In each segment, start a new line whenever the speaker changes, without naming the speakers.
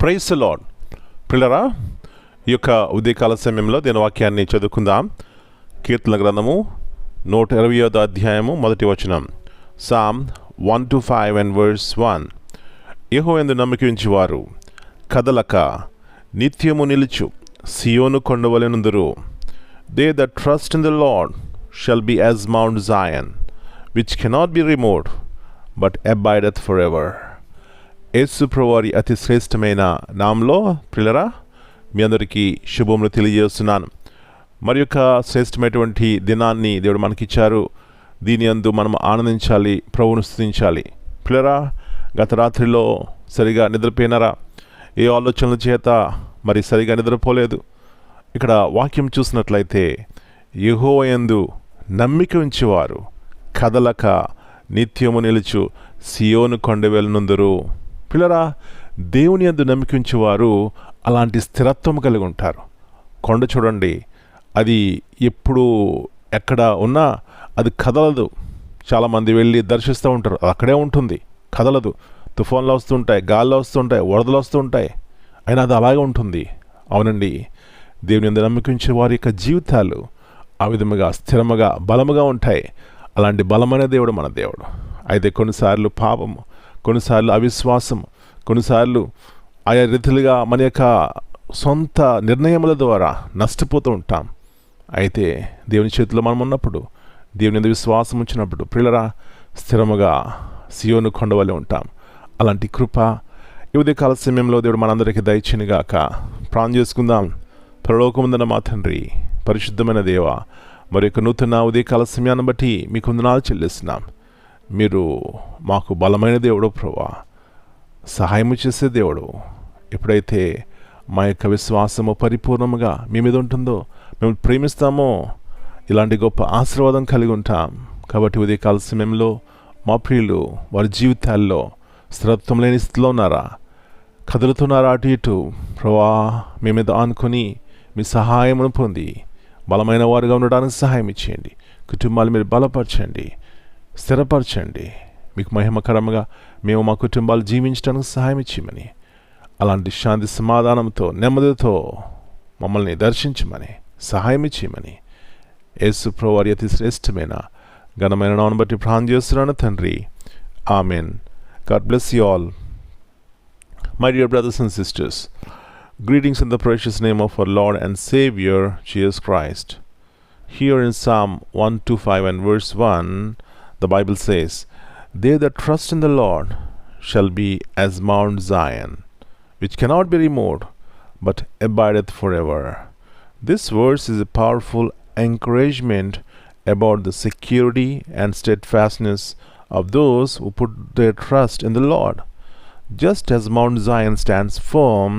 Praise the lord. పిల్లరా, ఈ యొక్క ఉదయకాల సమయంలో దీని వాక్యాన్ని చదువుకుందాం. కీర్తన గ్రంథము 120వ అధ్యాయము 1వ వచనం. Sam 1-5 and verse 1. యెహోవాయందు నమ్మిక ఉంచువారు కదలక నిత్యము నిలుచు సియోను కొండవలెనుందురు. They that trust in the Lord shall be as Mount Zion, which cannot be removed, but abideth forever. యేసు ప్రభువారి అతి శ్రేష్టమైన నామంలో పిల్లరా మీ అందరికీ శుభములు తెలియజేస్తున్నాను. మరి యొక్క శ్రేష్టమైనటువంటి దినాన్ని దేవుడు మనకిచ్చారు. దీని యందు మనం ఆనందించాలి, ప్రభువును స్తుతించాలి. పిల్లరా, గత రాత్రిలో సరిగా నిద్రపోయినారా? ఏ ఆలోచనల చేత మరి సరిగా నిద్రపోలేదు? ఇక్కడ వాక్యం చూసినట్లయితే యెహోవాయందు నమ్మిక ఉంచేవారు కదలక నిత్యము నిలుచు సియోను కొండవలెనుందురు. పిల్లరా, దేవుని యందు నమ్మిక ఉంచేవారు అలాంటి స్థిరత్వం కలిగి ఉంటారు. కొండ చూడండి, అది ఎప్పుడు ఎక్కడ ఉన్నా అది కదలదు. చాలామంది వెళ్ళి దర్శిస్తూ ఉంటారు, అది అక్కడే ఉంటుంది, కదలదు. తుఫాన్లు వస్తుంటాయి, గాల్లో వస్తుంటాయి, వరదలు వస్తుంటాయి, అయినా అది అలాగే ఉంటుంది. అవునండి, దేవుని యందు నమ్మిక ఉంచే వారి యొక్క జీవితాలు ఆ విధముగా స్థిరముగా బలముగా ఉంటాయి. అలాంటి బలమైన దేవుడు మన దేవుడు. అయితే కొన్నిసార్లు పాపము, కొన్నిసార్లు అవిశ్వాసము, కొన్నిసార్లు ఆయా రీతిలుగా మన యొక్క సొంత నిర్ణయముల ద్వారా నష్టపోతూ ఉంటాం. అయితే దేవుని చేతిలో మనం ఉన్నప్పుడు, దేవుని యందు విశ్వాసం ఉంచినప్పుడు ప్రియులరా స్థిరముగా సియోను కొండవలె ఉంటాం. అలాంటి కృప ఈ ఉదయకాల సమయంలో దేవుడు మనందరికీ దయచేయునుగాక. ప్రార్థన చేసుకుందాం. పరలోకమందున్న మా తండ్రి, పరిశుద్ధమైన దేవ, మరి యొక్క నూతన ఉదయకాల సమయాన్ని బట్టి మీకు వందనాలు చెల్లిస్తున్నాం. మీరు మాకు బలమైన దేవుడు ప్రభువా, సహాయము చేసే దేవుడు. ఎప్పుడైతే మా యొక్క విశ్వాసము పరిపూర్ణముగా మీ మీద ఉంటుందో, మేము ప్రేమిస్తామో, ఇలాంటి గొప్ప ఆశీర్వాదం కలిగి ఉంటాం. కాబట్టి ఉదయకాల సమయంలో మా ప్రియులు వారి జీవితాల్లో స్థిరత్వం లేని స్థితిలో ఉన్నారా, కదులుతున్నారా అటు ఇటు, ప్రభువా మీ మీద ఆనుకొని మీ సహాయమును పొంది బలమైన వారుగా ఉండడానికి సహాయం ఇచ్చేయండి. కుటుంబాలు మీరు బలపరచండి, స్థిరపరచండి. మీకు మహిమకరంగా మేము మా కుటుంబాలు జీవించడానికి సహాయం ఇచ్చేయమని, అలాంటి శాంతి సమాధానంతో నెమ్మదితో మమ్మల్ని దర్శించమని సహాయం ఇచ్చేయమని యేసు ప్రభువారి అతి శ్రేష్టమైన ఘనమైన నామమును బట్టి ప్రార్థన చేస్తున్నాను తండ్రి. Amen. God bless you all. My dear brothers and sisters, greetings in the precious name of our Lord and Savior Jesus Christ. Here in Psalm 125 and verse 1, the Bible says, They that trust in the Lord shall be as Mount Zion, which cannot be removed, but abideth forever. This verse is a powerful encouragement about the security and steadfastness of those who put their trust in the Lord. Just as Mount Zion stands firm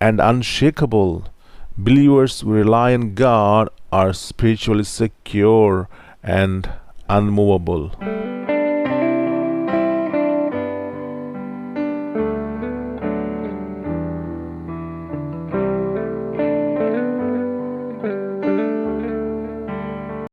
and unshakable, believers who rely on God are spiritually secure and unmovable.